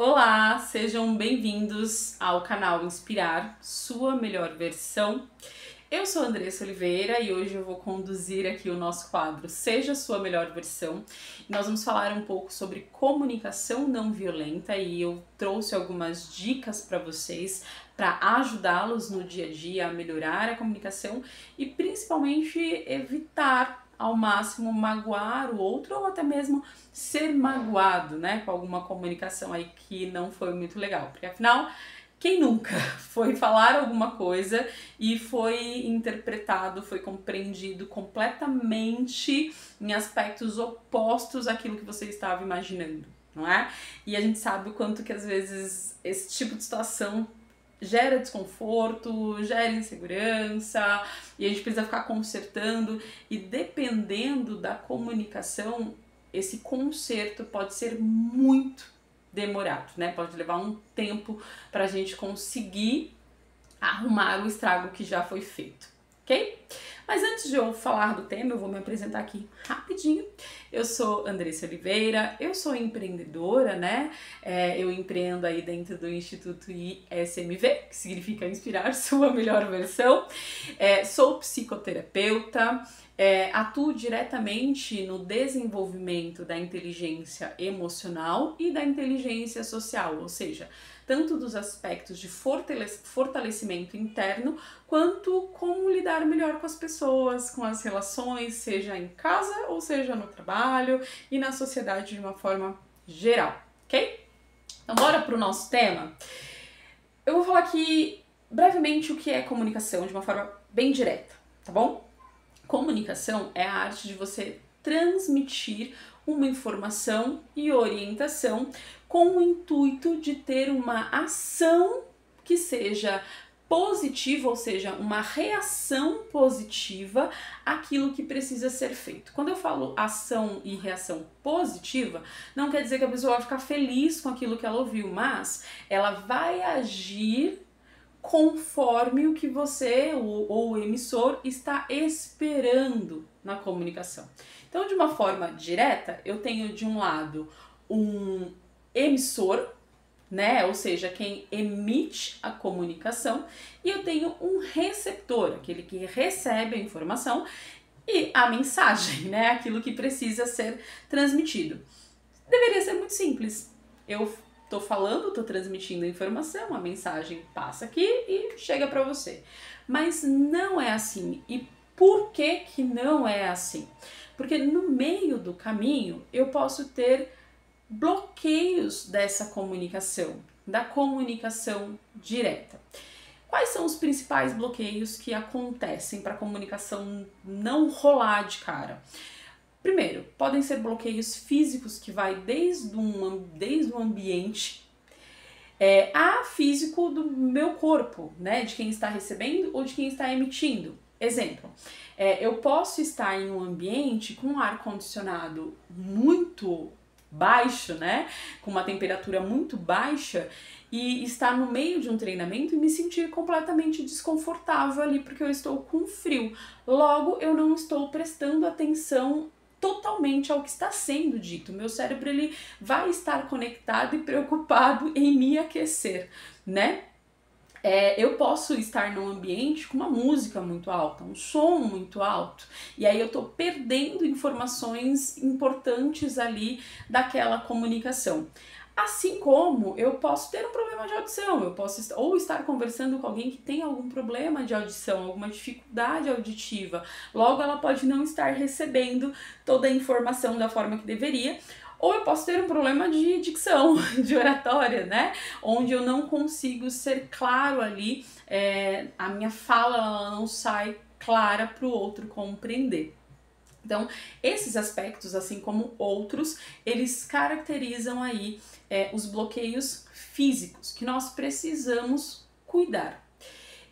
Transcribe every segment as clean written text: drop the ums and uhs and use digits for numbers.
Olá, sejam bem-vindos ao canal Inspirar, sua melhor versão. Eu sou Andressa Oliveira e hoje eu vou conduzir aqui o nosso quadro Seja Sua Melhor Versão. Nós vamos falar um pouco sobre comunicação não violenta e eu trouxe algumas dicas para vocês para ajudá-los no dia a dia a melhorar a comunicação e principalmente evitar ao máximo magoar o outro ou até mesmo ser magoado, né, com alguma comunicação aí que não foi muito legal, porque afinal, quem nunca foi falar alguma coisa e foi interpretado, foi compreendido completamente em aspectos opostos àquilo que você estava imaginando, não é? E a gente sabe o quanto que às vezes esse tipo de situação gera desconforto, gera insegurança e a gente precisa ficar consertando e dependendo da comunicação, esse conserto pode ser muito demorado, né? Pode levar um tempo para a gente conseguir arrumar o estrago que já foi feito, ok? Mas antes de eu falar do tema, eu vou me apresentar aqui rapidinho. Eu sou Andressa Oliveira, eu sou empreendedora, né? Eu empreendo aí dentro do Instituto ISMV, que significa Inspirar Sua Melhor Versão. Sou psicoterapeuta, atuo diretamente no desenvolvimento da inteligência emocional e da inteligência social, ou seja, tanto dos aspectos de fortalecimento interno, quanto como lidar melhor com as pessoas, com as relações, seja em casa ou seja no trabalho e na sociedade de uma forma geral, ok? Então bora para o nosso tema. Eu vou falar aqui brevemente o que é comunicação, de uma forma bem direta, tá bom? Comunicação é a arte de você transmitir uma informação e orientação com o intuito de ter uma ação que seja positiva, ou seja, uma reação positiva àquilo que precisa ser feito. Quando eu falo ação e reação positiva, não quer dizer que a pessoa vai ficar feliz com aquilo que ela ouviu, mas ela vai agir conforme o que você ou o emissor está esperando na comunicação. Então, de uma forma direta, eu tenho de um lado um emissor, né, ou seja, quem emite a comunicação, e eu tenho um receptor, aquele que recebe a informação e a mensagem, né, aquilo que precisa ser transmitido. Deveria ser muito simples. Eu tô falando, tô transmitindo a informação, a mensagem passa aqui e chega para você. Mas não é assim. E por que que não é assim? Porque no meio do caminho eu posso ter bloqueios dessa comunicação, da comunicação direta. Quais são os principais bloqueios que acontecem para a comunicação não rolar de cara? Primeiro, podem ser bloqueios físicos que vai desde o ambiente a físico do meu corpo, né? De quem está recebendo ou de quem está emitindo. Exemplo, eu posso estar em um ambiente com um ar-condicionado muito baixo, né? Com uma temperatura muito baixa e estar no meio de um treinamento e me sentir completamente desconfortável ali porque eu estou com frio. Logo, eu não estou prestando atenção totalmente ao que está sendo dito. Meu cérebro ele vai estar conectado e preocupado em me aquecer, né? Eu posso estar num ambiente com uma música muito alta, um som muito alto, e aí eu tô perdendo informações importantes ali daquela comunicação. Assim como eu posso ter um problema de audição, eu posso ou estar conversando com alguém que tem algum problema de audição, alguma dificuldade auditiva, logo ela pode não estar recebendo toda a informação da forma que deveria, ou eu posso ter um problema de dicção, de oratória, né? Onde eu não consigo ser claro ali, a minha fala ela não sai clara para o outro compreender. Então, esses aspectos, assim como outros, eles caracterizam aí os bloqueios físicos que nós precisamos cuidar.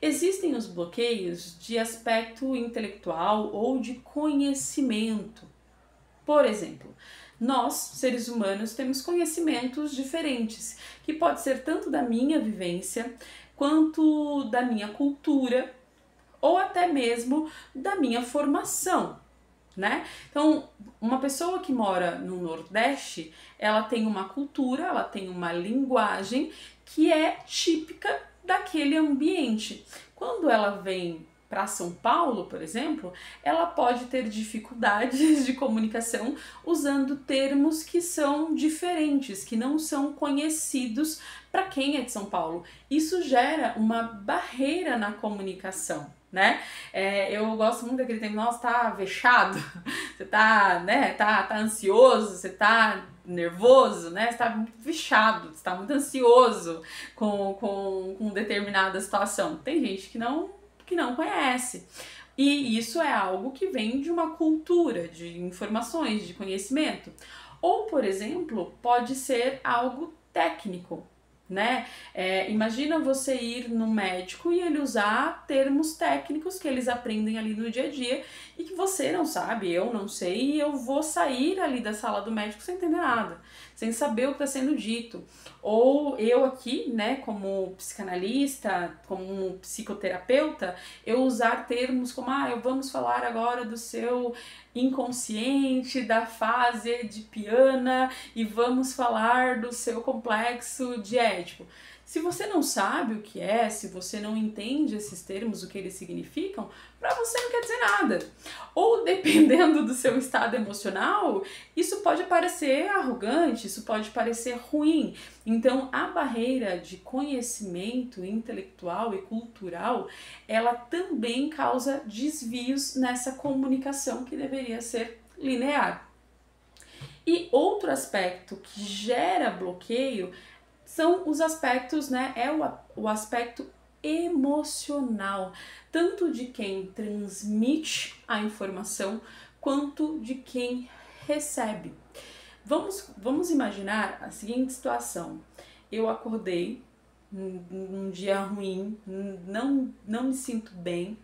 Existem os bloqueios de aspecto intelectual ou de conhecimento. Por exemplo, nós, seres humanos, temos conhecimentos diferentes, que pode ser tanto da minha vivência, quanto da minha cultura, ou até mesmo da minha formação, né? Então, uma pessoa que mora no Nordeste, ela tem uma cultura, ela tem uma linguagem que é típica daquele ambiente. Quando ela vem para São Paulo, por exemplo, ela pode ter dificuldades de comunicação usando termos que são diferentes, que não são conhecidos para quem é de São Paulo. Isso gera uma barreira na comunicação, né? Eu gosto muito daquele termo, nossa, tá vexado, você tá, né, tá ansioso, você tá nervoso, né? Você tá muito vexado, você tá muito ansioso com determinada situação. Tem gente que não conhece. E isso é algo que vem de uma cultura, de informações, de conhecimento. Ou, por exemplo, pode ser algo técnico, né? Imagina você ir no médico e ele usar termos técnicos que eles aprendem ali no dia a dia e que você não sabe, eu não sei, e eu vou sair ali da sala do médico sem entender nada, sem saber o que está sendo dito. Ou eu aqui, né, como psicanalista, como psicoterapeuta, eu usar termos como, vamos falar agora do seu inconsciente, da fase edipiana e vamos falar do seu complexo de Édipo. Se você não sabe o que é, se você não entende esses termos, o que eles significam, para você não quer dizer nada. Ou dependendo do seu estado emocional, isso pode parecer arrogante, isso pode parecer ruim. Então, a barreira de conhecimento intelectual e cultural, ela também causa desvios nessa comunicação que deveria ser linear. E outro aspecto que gera bloqueio são os aspectos, né? O aspecto emocional, tanto de quem transmite a informação quanto de quem recebe. Vamos imaginar a seguinte situação: eu acordei num dia ruim, não me sinto bem.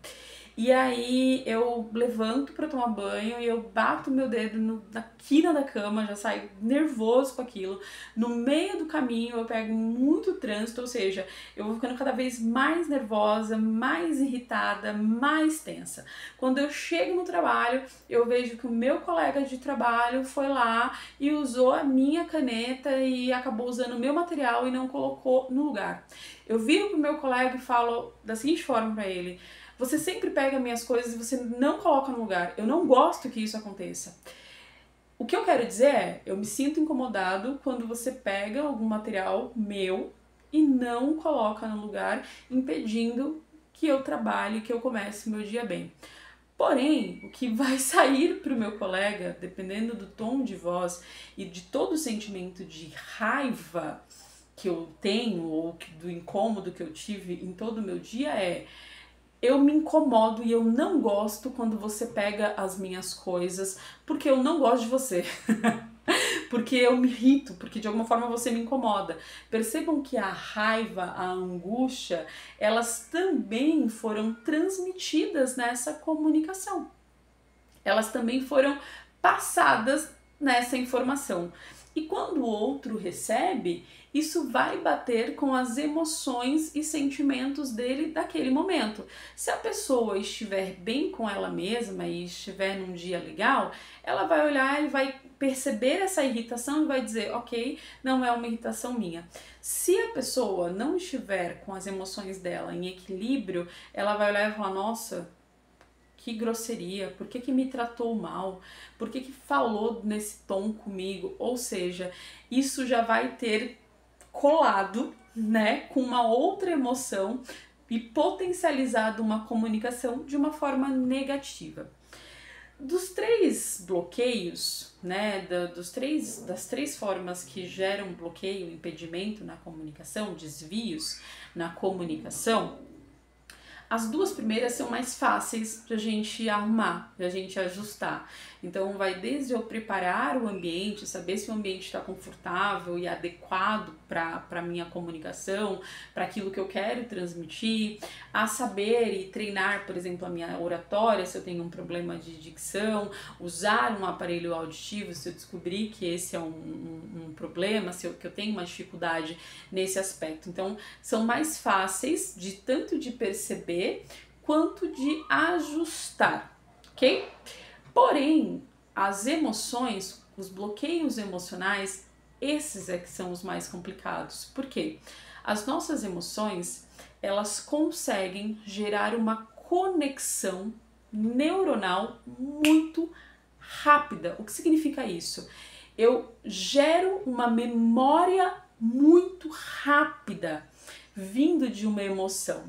E aí eu levanto para tomar banho e eu bato meu dedo na quina da cama, já saio nervoso com aquilo. No meio do caminho eu pego muito trânsito, ou seja, eu vou ficando cada vez mais nervosa, mais irritada, mais tensa. Quando eu chego no trabalho, eu vejo que o meu colega de trabalho foi lá e usou a minha caneta e acabou usando o meu material e não colocou no lugar. Eu viro pro meu colega e falo da seguinte forma para ele: você sempre pega minhas coisas e você não coloca no lugar. Eu não gosto que isso aconteça. O que eu quero dizer é, eu me sinto incomodado quando você pega algum material meu e não coloca no lugar, impedindo que eu trabalhe, que eu comece meu dia bem. Porém, o que vai sair para o meu colega, dependendo do tom de voz e de todo o sentimento de raiva que eu tenho ou do incômodo que eu tive em todo o meu dia é: eu me incomodo e eu não gosto quando você pega as minhas coisas, porque eu não gosto de você. Porque eu me irrito, porque de alguma forma você me incomoda. Percebam que a raiva, a angústia, elas também foram transmitidas nessa comunicação. Elas também foram passadas nessa informação. E quando o outro recebe, isso vai bater com as emoções e sentimentos dele daquele momento. Se a pessoa estiver bem com ela mesma e estiver num dia legal, ela vai olhar e vai perceber essa irritação e vai dizer, ok, não é uma irritação minha. Se a pessoa não estiver com as emoções dela em equilíbrio, ela vai olhar e falar, nossa, que grosseria, por que me tratou mal, por que falou nesse tom comigo? Ou seja, isso já vai ter colado, né, com uma outra emoção e potencializado uma comunicação de uma forma negativa. Dos três bloqueios, né, das três formas que geram bloqueio, impedimento na comunicação, desvios na comunicação, as duas primeiras são mais fáceis pra gente arrumar, pra gente ajustar. Então vai desde eu preparar o ambiente, saber se o ambiente está confortável e adequado para minha comunicação, para aquilo que eu quero transmitir, a saber e treinar, por exemplo, a minha oratória, se eu tenho um problema de dicção, usar um aparelho auditivo, se eu descobrir que esse é um problema, que eu tenho uma dificuldade nesse aspecto. Então são mais fáceis de tanto de perceber quanto de ajustar, ok? Porém, as emoções, os bloqueios emocionais, esses é que são os mais complicados. Por quê? As nossas emoções, elas conseguem gerar uma conexão neuronal muito rápida. O que significa isso? Eu gero uma memória muito rápida vindo de uma emoção.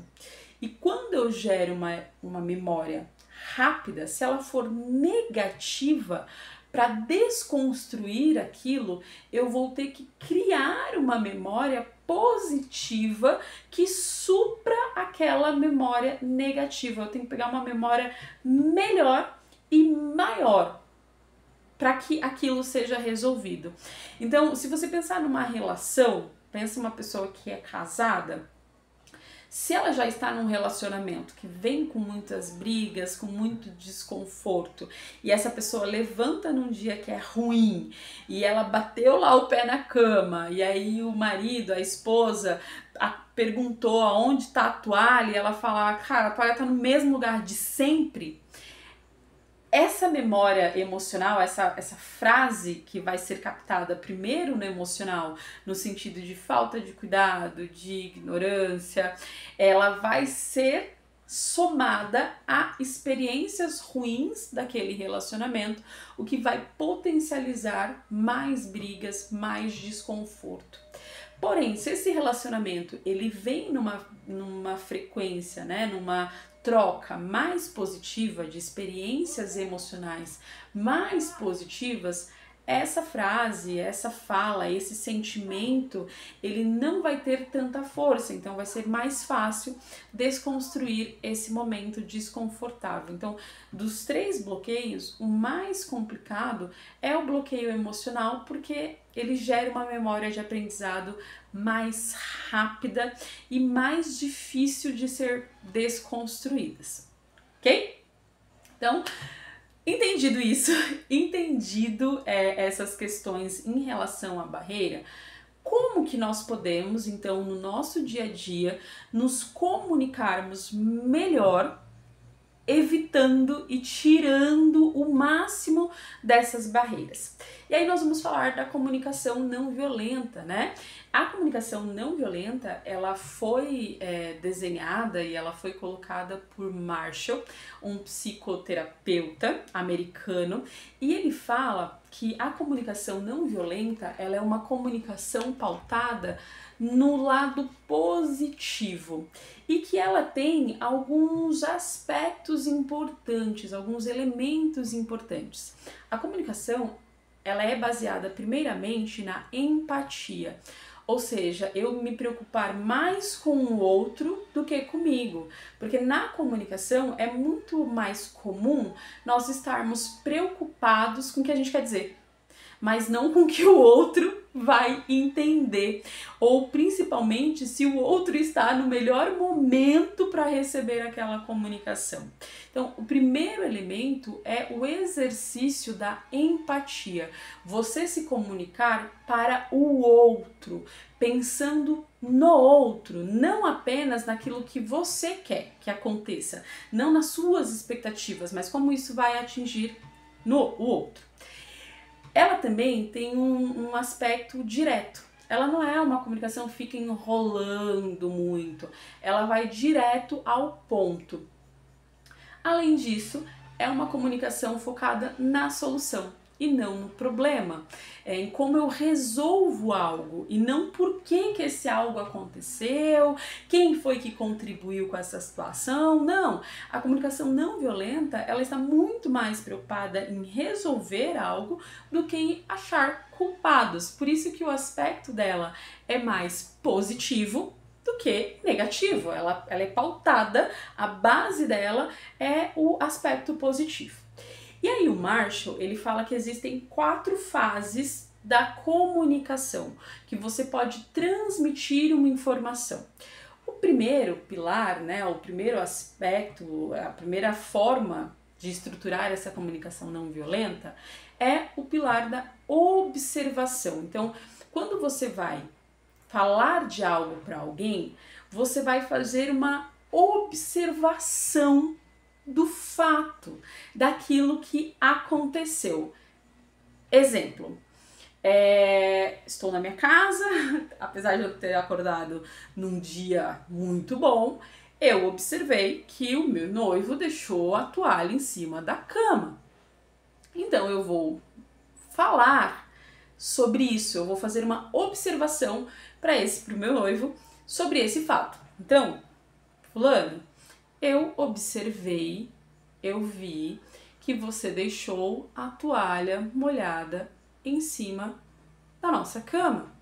E quando eu gero uma memória rápida, se ela for negativa, para desconstruir aquilo, eu vou ter que criar uma memória positiva que supra aquela memória negativa. Eu tenho que pegar uma memória melhor e maior para que aquilo seja resolvido. Então, se você pensar numa relação, pensa uma pessoa que é casada, se ela já está num relacionamento que vem com muitas brigas, com muito desconforto, e essa pessoa levanta num dia que é ruim, e ela bateu lá o pé na cama, e aí o marido, a esposa, perguntou aonde está a toalha, e ela fala, cara, a toalha está no mesmo lugar de sempre. Essa memória emocional, essa frase que vai ser captada primeiro no emocional, no sentido de falta de cuidado, de ignorância, ela vai ser somada a experiências ruins daquele relacionamento, o que vai potencializar mais brigas, mais desconforto. Porém, se esse relacionamento ele vem numa frequência, né, numa troca mais positiva de experiências emocionais mais positivas, essa frase, essa fala, esse sentimento, ele não vai ter tanta força, então vai ser mais fácil desconstruir esse momento desconfortável. Então, dos 3 bloqueios, o mais complicado é o bloqueio emocional, porque ele gera uma memória de aprendizado mais rápida e mais difícil de ser desconstruídas, ok? Então, entendido isso, entendido essas questões em relação à barreira, como que nós podemos, então, no nosso dia a dia, nos comunicarmos melhor, evitando e tirando o máximo dessas barreiras? E aí nós vamos falar da comunicação não violenta, né? A comunicação não violenta, ela foi desenhada e ela foi colocada por Marshall, um psicoterapeuta americano, e ele fala que a comunicação não violenta, ela é uma comunicação pautada no lado positivo e que ela tem alguns aspectos importantes, alguns elementos importantes. A comunicação, ela é baseada primeiramente na empatia, ou seja, eu me preocupar mais com o outro do que comigo, porque na comunicação é muito mais comum nós estarmos preocupados com o que a gente quer dizer, mas não com o que o outro vai entender, ou principalmente se o outro está no melhor momento para receber aquela comunicação. Então, o primeiro elemento é o exercício da empatia, você se comunicar para o outro, pensando no outro, não apenas naquilo que você quer que aconteça, não nas suas expectativas, mas como isso vai atingir o outro. Ela também tem um aspecto direto. Ela não é uma comunicação que fica enrolando muito. Ela vai direto ao ponto. Além disso, é uma comunicação focada na solução e não no problema, em como eu resolvo algo e não por que esse algo aconteceu, quem foi que contribuiu com essa situação. Não, a comunicação não violenta, ela está muito mais preocupada em resolver algo do que em achar culpados. Por isso que o aspecto dela é mais positivo do que negativo. Ela é pautada, a base dela é o aspecto positivo. E aí o Marshall, ele fala que existem 4 fases da comunicação, que você pode transmitir uma informação. O primeiro pilar, né, o primeiro aspecto, a primeira forma de estruturar essa comunicação não violenta é o pilar da observação. Então, quando você vai falar de algo para alguém, você vai fazer uma observação do fato, daquilo que aconteceu. Exemplo, estou na minha casa, apesar de eu ter acordado num dia muito bom, eu observei que o meu noivo deixou a toalha em cima da cama. Então eu vou falar sobre isso, eu vou fazer uma observação para o meu noivo sobre esse fato. Então, fulano, eu observei, eu vi que você deixou a toalha molhada em cima da nossa cama.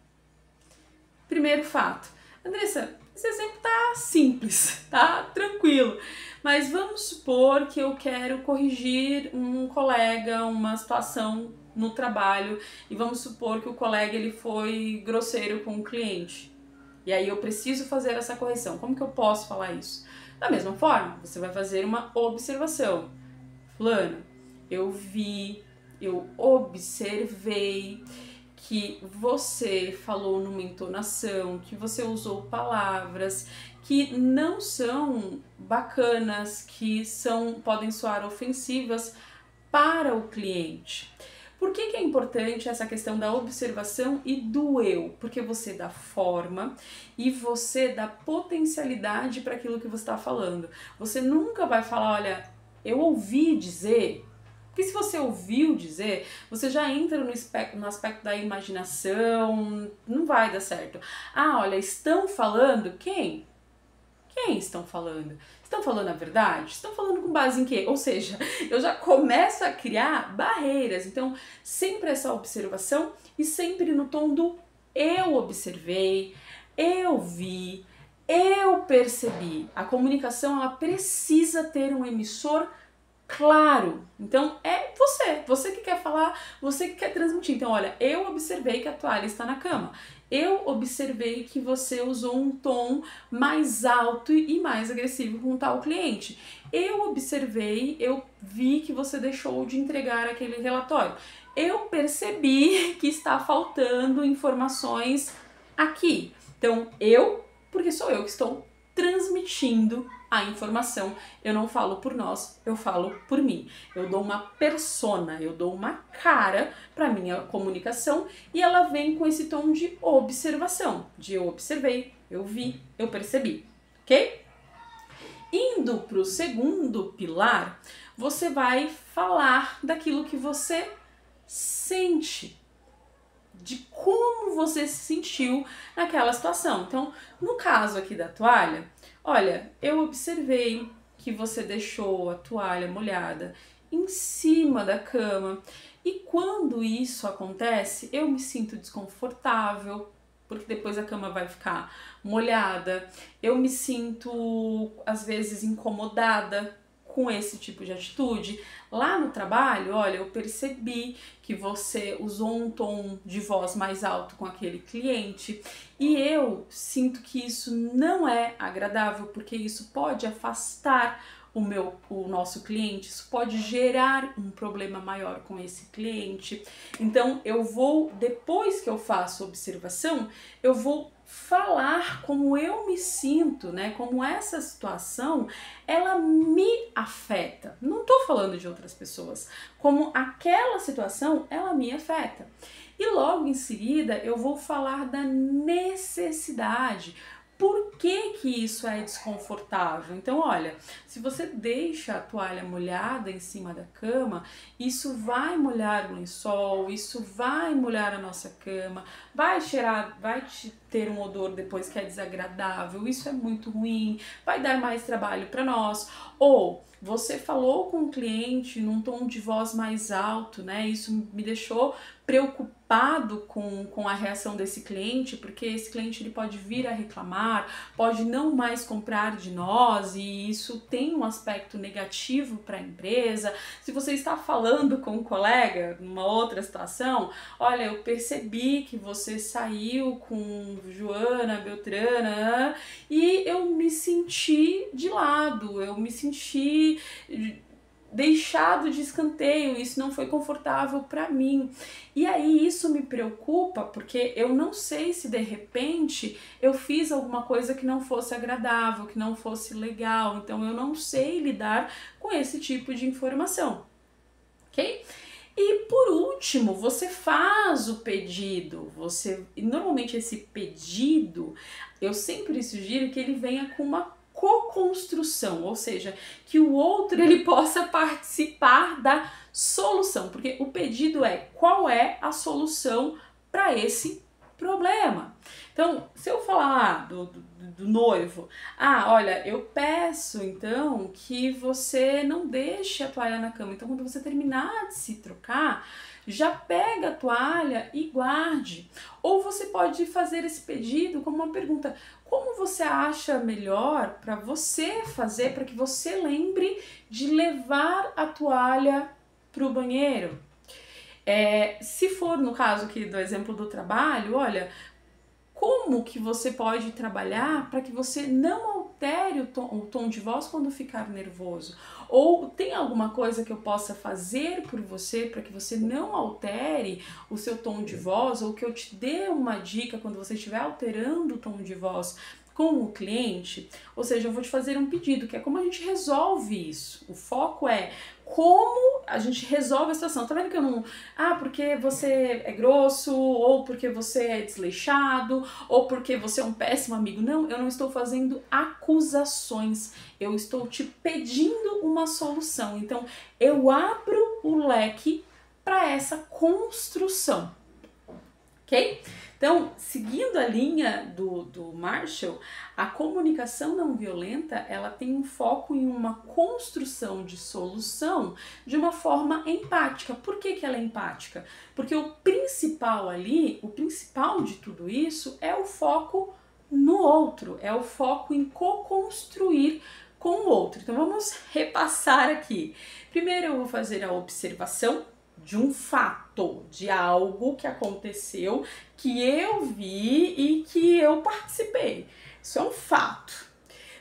Primeiro fato. Andressa, esse exemplo tá simples, tá tranquilo, mas vamos supor que eu quero corrigir um colega, uma situação no trabalho, e vamos supor que o colega ele foi grosseiro com o cliente. E aí eu preciso fazer essa correção. Como que eu posso falar isso? Da mesma forma, você vai fazer uma observação. Fulano, eu vi, eu observei que você falou numa entonação, que você usou palavras que não são bacanas, que podem soar ofensivas para o cliente. Por que é importante essa questão da observação e do eu? Porque você dá forma e você dá potencialidade para aquilo que você está falando. Você nunca vai falar, olha, eu ouvi dizer. Porque se você ouviu dizer, você já entra no aspecto da imaginação, não vai dar certo. Ah, olha, estão falando quem? Quem estão falando? Estão falando a verdade? Estão falando com base em quê? Ou seja, eu já começo a criar barreiras. Então, sempre essa observação e sempre no tom do eu observei, eu vi, eu percebi. A comunicação, ela precisa ter um emissor claro. Então, é você que quer falar, você que quer transmitir. Então, olha, eu observei que a toalha está na cama. Eu observei que você usou um tom mais alto e mais agressivo com tal cliente. Eu observei, eu vi que você deixou de entregar aquele relatório. Eu percebi que está faltando informações aqui. Então, porque sou eu que estou transmitindo a informação. Eu não falo por nós, eu falo por mim. Eu dou uma persona, eu dou uma cara para minha comunicação e ela vem com esse tom de observação, de eu observei, eu vi, eu percebi, ok? Indo para o segundo pilar, você vai falar daquilo que você sente, de como você se sentiu naquela situação. Então, no caso aqui da toalha, olha, eu observei que você deixou a toalha molhada em cima da cama e quando isso acontece, eu me sinto desconfortável, porque depois a cama vai ficar molhada, eu me sinto às vezes incomodada com esse tipo de atitude. Lá no trabalho, olha, eu percebi que você usou um tom de voz mais alto com aquele cliente e eu sinto que isso não é agradável, porque isso pode afastar o nosso cliente, isso pode gerar um problema maior com esse cliente. Então eu vou, depois que eu faço observação, eu vou falar como eu me sinto, né? Como essa situação, ela me afeta. Não tô falando de outras pessoas. Como aquela situação, ela me afeta. E logo em seguida, eu vou falar da necessidade. Por que que isso é desconfortável? Então, olha, se você deixa a toalha molhada em cima da cama, isso vai molhar o lençol, isso vai molhar a nossa cama, vai ter um odor depois que é desagradável, isso é muito ruim, vai dar mais trabalho para nós. Ou você falou com o cliente num tom de voz mais alto, né? Isso me deixou preocupado com a reação desse cliente, porque esse cliente ele pode vir a reclamar, pode não mais comprar de nós e isso tem um aspecto negativo para a empresa. Se você está falando com um colega numa outra situação, olha, eu percebi que você saiu com Joana, Beltrana e eu me senti de lado, eu me senti deixado de escanteio, isso não foi confortável para mim. E aí isso me preocupa, porque eu não sei se de repente eu fiz alguma coisa que não fosse agradável, que não fosse legal, então eu não sei lidar com esse tipo de informação, ok? E por último, você faz o pedido, normalmente esse pedido, eu sempre sugiro que ele venha com uma co-construção, ou seja, que o outro ele possa participar da solução, porque o pedido é qual é a solução para esse problema. Então, se eu falar do noivo, olha, eu peço então que você não deixe a toalha na cama, então quando você terminar de se trocar, já pega a toalha e guarde. Ou você pode fazer esse pedido como uma pergunta: como você acha melhor para você fazer, para que você lembre de levar a toalha para o banheiro? Se for no caso aqui do exemplo do trabalho, olha, como que você pode trabalhar para que você não altere o tom de voz quando ficar nervoso? Ou tem alguma coisa que eu possa fazer por você para que você não altere o seu tom de voz, ou que eu te dê uma dica quando você estiver alterando o tom de voz com o cliente? Ou seja, eu vou te fazer um pedido, que é como a gente resolve isso. O foco é como a gente resolve a situação. Tá vendo que eu não... porque você é grosso, ou porque você é desleixado, ou porque você é um péssimo amigo. Não, eu não estou fazendo acusações. Eu estou te pedindo uma solução. Então, eu abro o leque para essa construção. Ok? Então, seguindo a linha do Marshall, a comunicação não violenta, ela tem um foco em uma construção de solução de uma forma empática. Por que ela é empática? Porque o principal ali, o principal de tudo isso é o foco no outro, é o foco em co-construir com o outro. Então, vamos repassar aqui. Primeiro eu vou fazer a observação de um fato, de algo que aconteceu, que eu vi e que eu participei. Isso é um fato.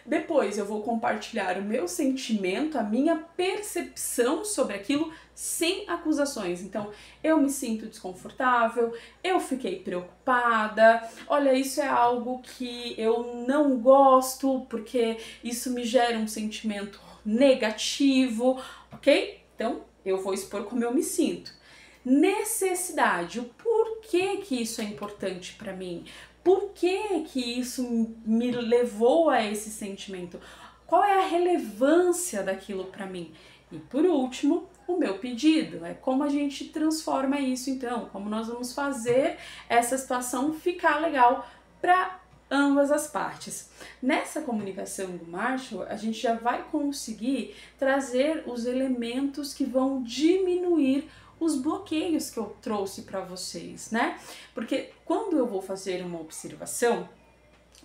Depois eu vou compartilhar o meu sentimento, a minha percepção sobre aquilo sem acusações. Então, eu me sinto desconfortável, eu fiquei preocupada, olha, isso é algo que eu não gosto porque isso me gera um sentimento negativo, ok? Então, eu vou expor como eu me sinto. Necessidade, o porquê que isso é importante para mim? Por que isso me levou a esse sentimento? Qual é a relevância daquilo para mim? E por último, o meu pedido, é como a gente transforma isso então, como nós vamos fazer essa situação ficar legal para ambas as partes. Nessa comunicação do Marshall, a gente já vai conseguir trazer os elementos que vão diminuir os bloqueios que eu trouxe para vocês, né? Porque quando eu vou fazer uma observação,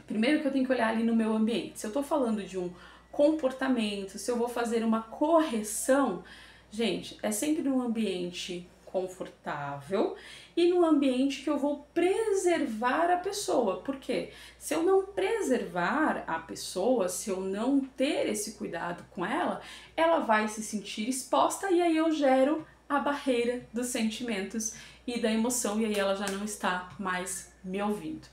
primeiro que eu tenho que olhar ali no meu ambiente. Se eu tô falando de um comportamento, se eu vou fazer uma correção, gente, é sempre num ambiente confortável e num ambiente que eu vou preservar a pessoa. Por quê? Se eu não preservar a pessoa, se eu não ter esse cuidado com ela, ela vai se sentir exposta e aí eu gero a barreira dos sentimentos e da emoção, e aí ela já não está mais me ouvindo.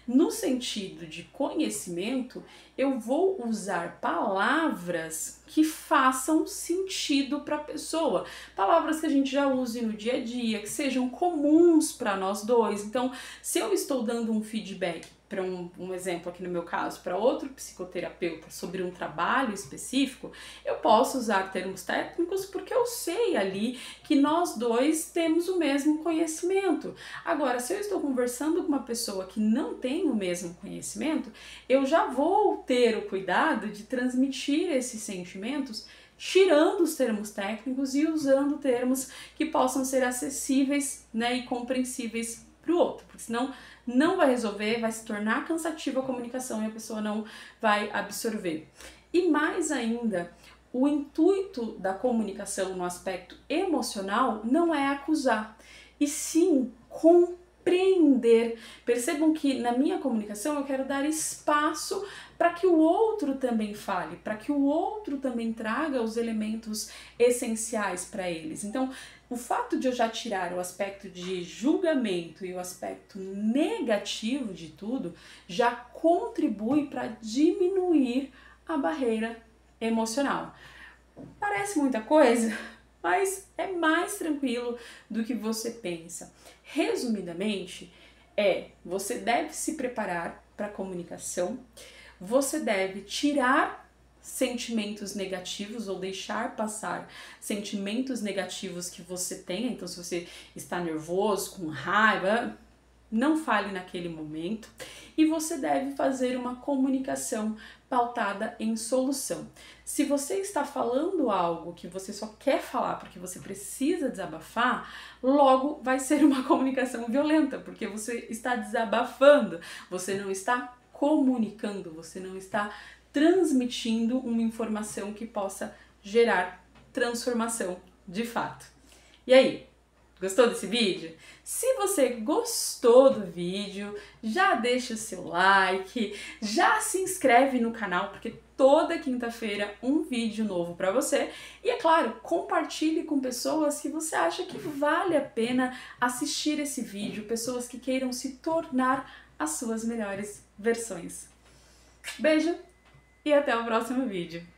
No sentido de conhecimento, eu vou usar palavras que façam sentido para a pessoa, palavras que a gente já use no dia a dia, que sejam comuns para nós dois. Então, se eu estou dando um feedback, para um exemplo aqui no meu caso, para outro psicoterapeuta sobre um trabalho específico, eu posso usar termos técnicos porque eu sei ali que nós dois temos o mesmo conhecimento. Agora, se eu estou conversando com uma pessoa que não tem o mesmo conhecimento, eu já vou ter o cuidado de transmitir esses sentimentos tirando os termos técnicos e usando termos que possam ser acessíveis, né, e compreensíveis para o outro, porque senão não vai resolver, vai se tornar cansativa a comunicação e a pessoa não vai absorver. E mais ainda, o intuito da comunicação no aspecto emocional não é acusar, e sim compreender. Percebam que na minha comunicação eu quero dar espaço para que o outro também fale, para que o outro também traga os elementos essenciais para eles. Então, o fato de eu já tirar o aspecto de julgamento e o aspecto negativo de tudo já contribui para diminuir a barreira emocional. Parece muita coisa, mas é mais tranquilo do que você pensa. Resumidamente, você deve se preparar para a comunicação, você deve tirar sentimentos negativos ou deixar passar sentimentos negativos que você tenha. Então, se você está nervoso, com raiva, não fale naquele momento. E você deve fazer uma comunicação pautada em solução. Se você está falando algo que você só quer falar porque você precisa desabafar, logo vai ser uma comunicação violenta, porque você está desabafando, você não está comunicando, você não está transmitindo uma informação que possa gerar transformação de fato. E aí? Gostou desse vídeo? Se você gostou do vídeo, já deixa o seu like, já se inscreve no canal, porque toda quinta-feira um vídeo novo para você. E é claro, compartilhe com pessoas que você acha que vale a pena assistir esse vídeo, pessoas que queiram se tornar as suas melhores versões. Beijo e até o próximo vídeo.